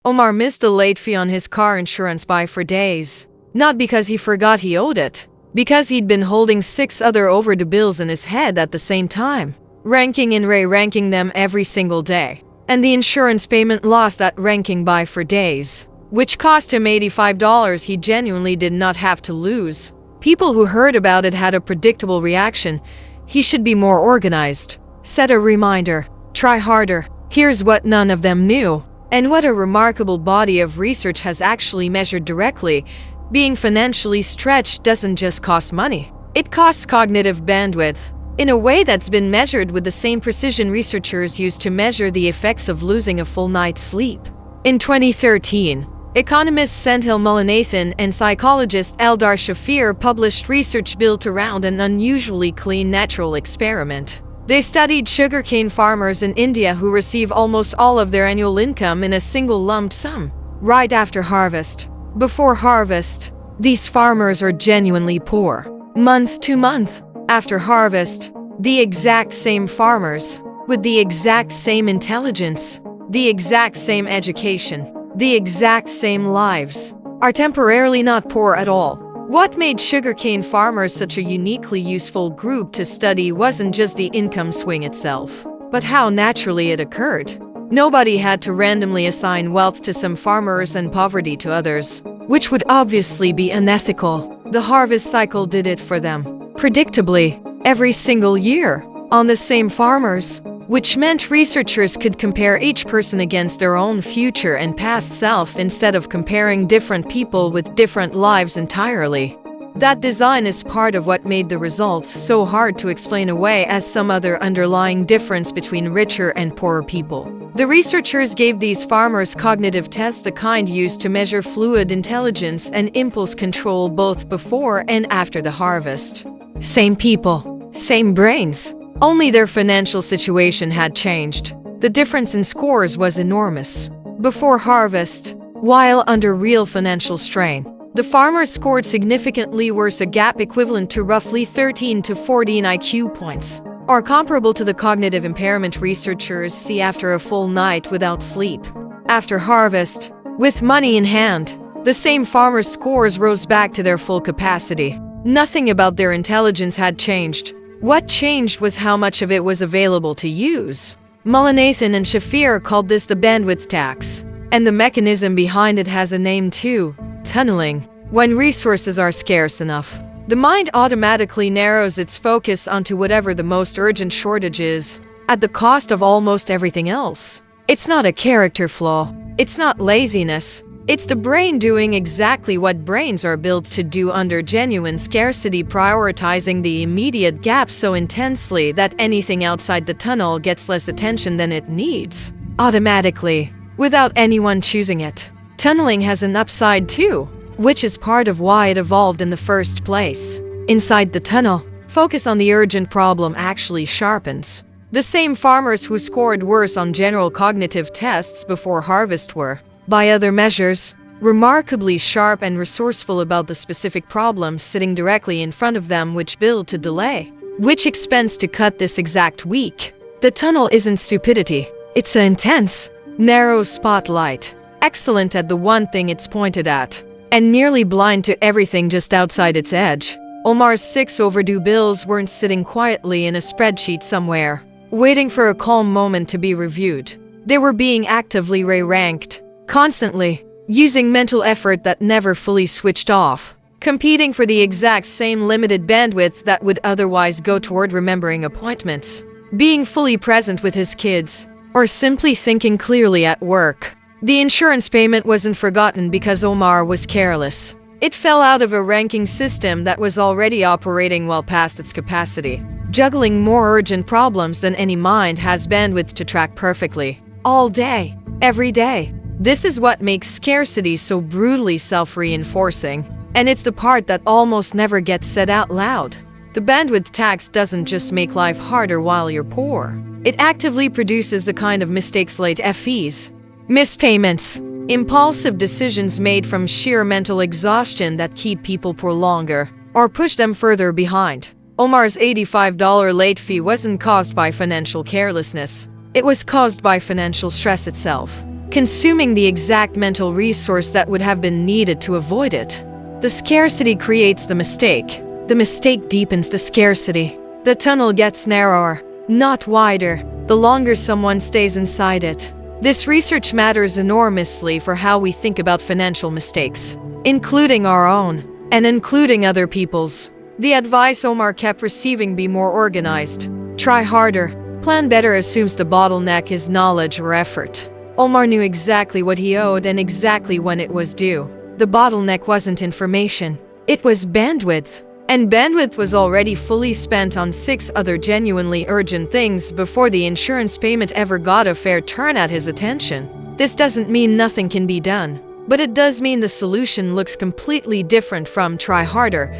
Omar missed the late fee on his car insurance by 4 days. Not because he forgot he owed it, because he'd been holding 6 other overdue bills in his head at the same time, ranking and re-ranking them every single day. And the insurance payment lost that ranking by 4 days, which cost him $85 he genuinely did not have to lose. People who heard about it had a predictable reaction. He should be more organized. Set a reminder. Try harder. Here's what none of them knew, and what a remarkable body of research has actually measured directly. Being financially stretched doesn't just cost money. It costs cognitive bandwidth, in a way that's been measured with the same precision researchers used to measure the effects of losing a full night's sleep. In 2013, Economist Sendhil Mullainathan and psychologist Eldar Shafir published research built around an unusually clean natural experiment. They studied sugarcane farmers in India who receive almost all of their annual income in a single lump sum, right after harvest. Before harvest, these farmers are genuinely poor, month to month. After harvest, the exact same farmers, with the exact same intelligence, the exact same education, the exact same lives, are temporarily not poor at all. What made sugarcane farmers such a uniquely useful group to study wasn't just the income swing itself, but how naturally it occurred. Nobody had to randomly assign wealth to some farmers and poverty to others, which would obviously be unethical. The harvest cycle did it for them, predictably, every single year, on the same farmers, which meant researchers could compare each person against their own future and past self instead of comparing different people with different lives entirely. That design is part of what made the results so hard to explain away as some other underlying difference between richer and poorer people. The researchers gave these farmers cognitive tests, the kind used to measure fluid intelligence and impulse control both before and after the harvest. Same people, same brains. Only their financial situation had changed. The difference in scores was enormous. Before harvest, while under real financial strain, the farmers scored significantly worse, a gap equivalent to roughly 13 to 14 IQ points, or comparable to the cognitive impairment researchers see after a full night without sleep. After harvest, with money in hand, the same farmers' scores rose back to their full capacity. Nothing about their intelligence had changed. What changed was how much of it was available to use. Mullainathan and Shafir called this the bandwidth tax, and the mechanism behind it has a name too: tunneling. When resources are scarce enough, the mind automatically narrows its focus onto whatever the most urgent shortage is, at the cost of almost everything else. It's not a character flaw. It's not laziness. It's the brain doing exactly what brains are built to do under genuine scarcity, prioritizing the immediate gap so intensely that anything outside the tunnel gets less attention than it needs, automatically, without anyone choosing it. Tunneling has an upside too, which is part of why it evolved in the first place. Inside the tunnel, focus on the urgent problem actually sharpens. The same farmers who scored worse on general cognitive tests before harvest were, by other measures, remarkably sharp and resourceful about the specific problems sitting directly in front of them, which build to delay. Which expense to cut this exact week? The tunnel isn't stupidity. It's an intense, narrow spotlight, excellent at the one thing it's pointed at, and nearly blind to everything just outside its edge. Omar's 6 overdue bills weren't sitting quietly in a spreadsheet somewhere, waiting for a calm moment to be reviewed. They were being actively re-ranked, constantly, using mental effort that never fully switched off, competing for the exact same limited bandwidth that would otherwise go toward remembering appointments, being fully present with his kids, or simply thinking clearly at work. The insurance payment wasn't forgotten because Omar was careless. It fell out of a ranking system that was already operating well past its capacity, juggling more urgent problems than any mind has bandwidth to track perfectly, all day, every day. This is what makes scarcity so brutally self-reinforcing, and it's the part that almost never gets said out loud. The bandwidth tax doesn't just make life harder while you're poor. It actively produces the kind of mistakes, late fees, missed payments, impulsive decisions made from sheer mental exhaustion that keep people poor longer, or push them further behind. Omar's $85 late fee wasn't caused by financial carelessness. It was caused by financial stress itself. consuming the exact mental resource that would have been needed to avoid it. The scarcity creates the mistake. The mistake deepens the scarcity. The tunnel gets narrower, not wider, the longer someone stays inside it. This research matters enormously for how we think about financial mistakes, including our own, and including other people's. The advice Omar kept receiving: be more organized, try harder, plan better, assumes the bottleneck is knowledge or effort. Omar knew exactly what he owed and exactly when it was due. The bottleneck wasn't information, it was bandwidth. And bandwidth was already fully spent on 6 other genuinely urgent things before the insurance payment ever got a fair turn at his attention. This doesn't mean nothing can be done, but it does mean the solution looks completely different from try harder.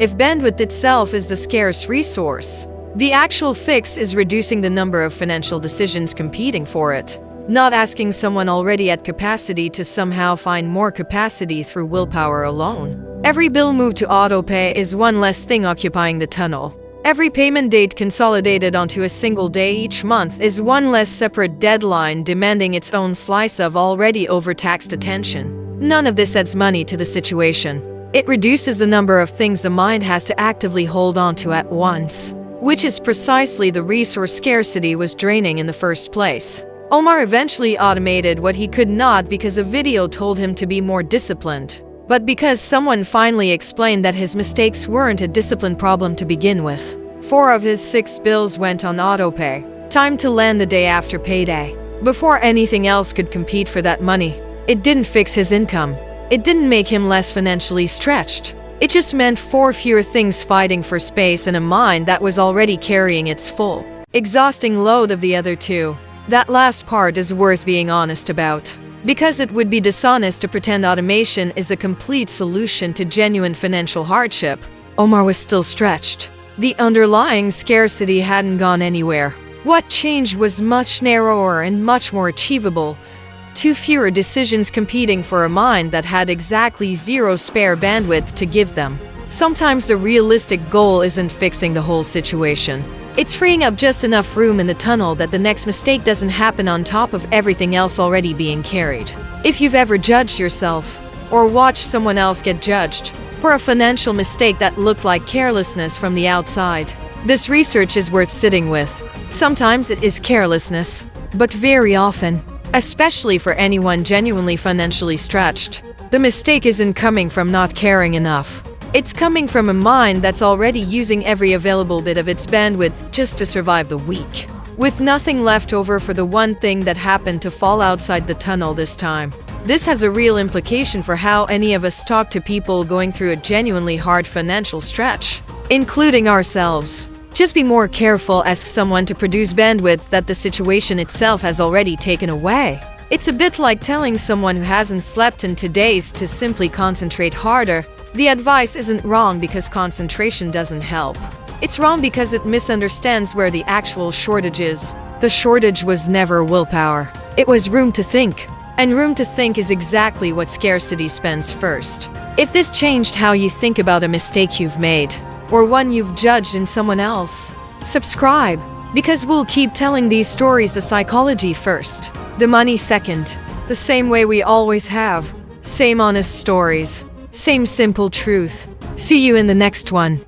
If bandwidth itself is the scarce resource, the actual fix is reducing the number of financial decisions competing for it, not asking someone already at capacity to somehow find more capacity through willpower alone. Every bill moved to autopay is one less thing occupying the tunnel. Every payment date consolidated onto a single day each month is one less separate deadline demanding its own slice of already overtaxed attention. None of this adds money to the situation. It reduces the number of things the mind has to actively hold on to at once, which is precisely the resource scarcity was draining in the first place. Omar eventually automated what he could not because a video told him to be more disciplined, but because someone finally explained that his mistakes weren't a discipline problem to begin with. 4 of his 6 bills went on autopay, timed to land the day after payday, before anything else could compete for that money. It didn't fix his income. It didn't make him less financially stretched. It just meant 4 fewer things fighting for space in a mind that was already carrying its full, exhausting load of the other 2. That last part is worth being honest about, because it would be dishonest to pretend automation is a complete solution to genuine financial hardship. Omar was still stretched. The underlying scarcity hadn't gone anywhere. What changed was much narrower and much more achievable. 2 fewer decisions competing for a mind that had exactly 0 spare bandwidth to give them. Sometimes the realistic goal isn't fixing the whole situation. It's freeing up just enough room in the tunnel that the next mistake doesn't happen on top of everything else already being carried. If you've ever judged yourself, or watched someone else get judged, for a financial mistake that looked like carelessness from the outside, this research is worth sitting with. Sometimes it is carelessness, but very often, especially for anyone genuinely financially stretched, the mistake isn't coming from not caring enough. It's coming from a mind that's already using every available bit of its bandwidth just to survive the week, with nothing left over for the one thing that happened to fall outside the tunnel this time. This has a real implication for how any of us talk to people going through a genuinely hard financial stretch, including ourselves. Just be more careful. Ask someone to produce bandwidth that the situation itself has already taken away. It's a bit like telling someone who hasn't slept in 2 days to simply concentrate harder. The advice isn't wrong because concentration doesn't help. It's wrong because it misunderstands where the actual shortage is. The shortage was never willpower. It was room to think. And room to think is exactly what scarcity spends first. If this changed how you think about a mistake you've made, or one you've judged in someone else, subscribe, because we'll keep telling these stories, the psychology first, the money second, the same way we always have. Same honest stories. Same simple truth. See you in the next one.